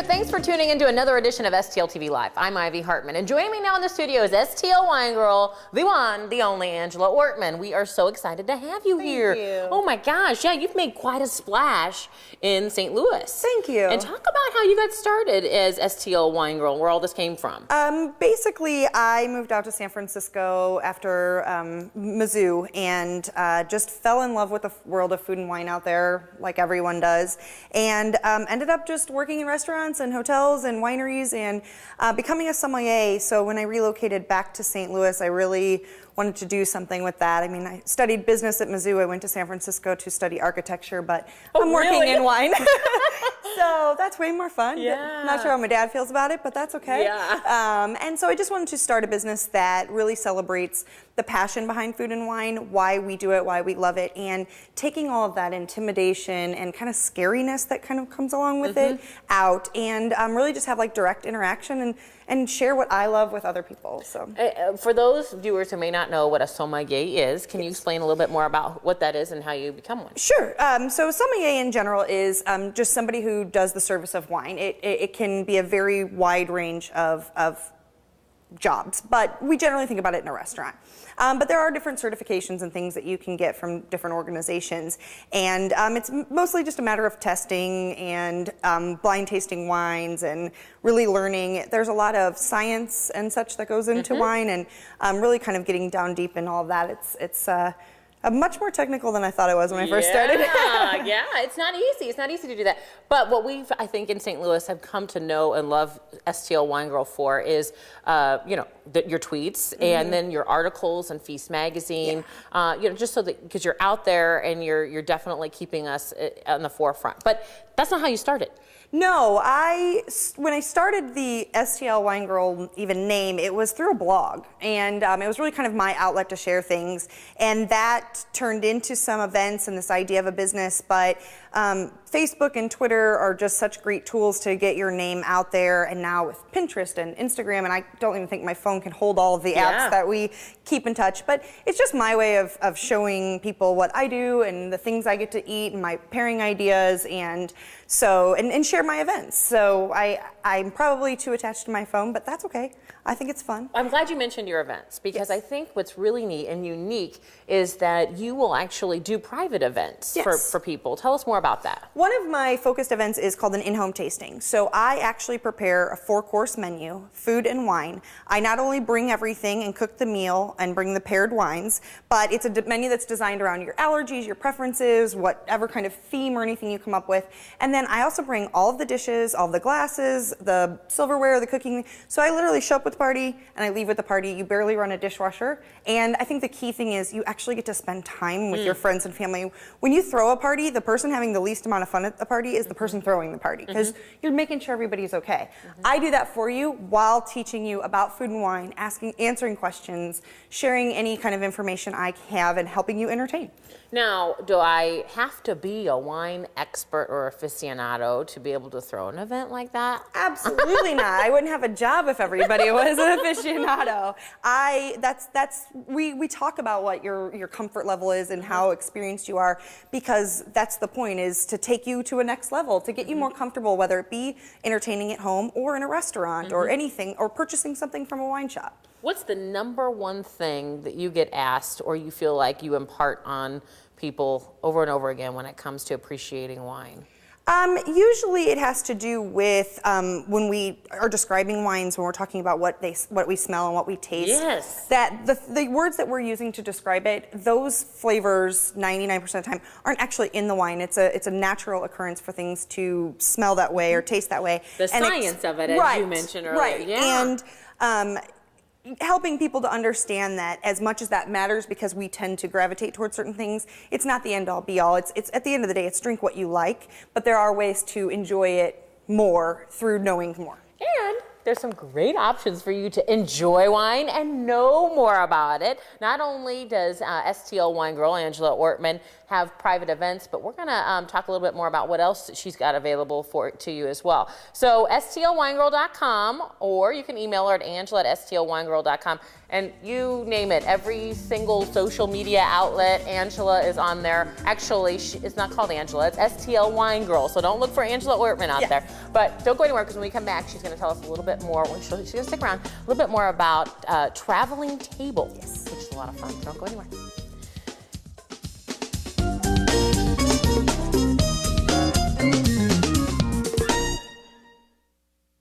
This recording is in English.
Thanks for tuning into another edition of STL TV Live. I'm Ivy Hartman, and joining me now in the studio is STL Winegirl, the one, the only Angela Ortmann. We are so excited to have you here. Thank you. Oh my gosh, yeah, you've made quite a splash in St. Louis. Thank you. And talk about how you got started as STL Winegirl, where all this came from. Basically, I moved out to San Francisco after Mizzou and just fell in love with the world of food and wine out there, like everyone does, and ended up just working in restaurants and hotels and wineries and becoming a sommelier. So when I relocated back to St. Louis, I really wanted to do something with that. I mean, I studied business at Mizzou. I went to San Francisco to study architecture, but I'm working in wine. So that's way more fun. Yeah. Not sure how my dad feels about it, but that's okay. Yeah. And so I just wanted to start a business that really celebrates the passion behind food and wine, why we do it, why we love it, and taking all of that intimidation and kind of scariness that kind of comes along with it out, and really just have like direct interaction and share what I love with other people. So, for those viewers who may not know what a sommelier is, can you explain a little bit more about what that is and how you become one? Sure. So sommelier in general is just somebody who does the service of wine. It can be a very wide range of jobs, but we generally think about it in a restaurant. But there are different certifications and things that you can get from different organizations, and it's mostly just a matter of testing and blind tasting wines and really learning. There's a lot of science and such that goes into wine, and really kind of getting down deep in all of that. It's much more technical than I thought it was when I first started. Yeah, it's not easy. It's not easy to do that. But what we've, I think, in St. Louis have come to know and love STL Winegirl for is, your tweets and then your articles in Feast Magazine. Just so that, because you're out there and you're definitely keeping us on the forefront. But that's not how you started. No, when I started the STL Winegirl even name, it was through a blog, and it was really kind of my outlet to share things, and that turned into some events and this idea of a business. But Facebook and Twitter are just such great tools to get your name out there, and now with Pinterest and Instagram, and I don't even think my phone can hold all of the apps that we keep in touch, but it's just my way of showing people what I do and the things I get to eat and my pairing ideas, and share my events. So I'm probably too attached to my phone, but that's okay. I think it's fun. I'm glad you mentioned your events, because I think what's really neat and unique is that you will actually do private events for people. Tell us more about that. One of my focused events is called an in-home tasting. So I actually prepare a 4-course menu, food and wine. I not only bring everything and cook the meal and bring the paired wines, but it's a menu that's designed around your allergies, your preferences, whatever kind of theme or anything you come up with. And then I also bring all of the dishes, all of the glasses, the silverware, the cooking. So I literally show up with the party and I leave with the party. You barely run a dishwasher. And I think the key thing is you actually get to spend time with your friends and family. When you throw a party, the person having the least amount of fun at the party is the person throwing the party, because you're making sure everybody's okay. I do that for you while teaching you about food and wine, answering questions, sharing any kind of information I have, and helping you entertain. Now, do I have to be a wine expert or aficionado to be able to throw an event like that? Absolutely not. I wouldn't have a job if everybody was an aficionado. We talk about what your comfort level is and how experienced you are, because that's the point, is to take you to a next level, to get you more comfortable, whether it be entertaining at home or in a restaurant or anything, or purchasing something from a wine shop. What's the number one thing that you get asked or you feel like you impart on people over and over again when it comes to appreciating wine? Usually it has to do with when we are describing wines, when we're talking about what we smell and what we taste. Yes. That the words that we're using to describe it, those flavors 99% of the time aren't actually in the wine. It's a natural occurrence for things to smell that way or taste that way. The science of it, as you mentioned earlier. Right. Yeah. And helping people to understand that as much as that matters, because we tend to gravitate towards certain things, it's not the end all be all. It's at the end of the day, it's drink what you like, but there are ways to enjoy it more through knowing more. And there's some great options for you to enjoy wine and know more about it. Not only does STL Winegirl, Angela Ortmann, have private events, but we're going to talk a little bit more about what else she's got available to you as well. So STLWinegirl.com, or you can email her at angela@stlwinegirl.com. And you name it, every single social media outlet, Angela is on there. Actually, it's not called Angela, it's STL Winegirl. So don't look for Angela Ortmann out there. But don't go anywhere, because when we come back, she's going to tell us a little bit more. She's going to stick around, a little bit more about traveling tables, which is a lot of fun. Don't go anywhere.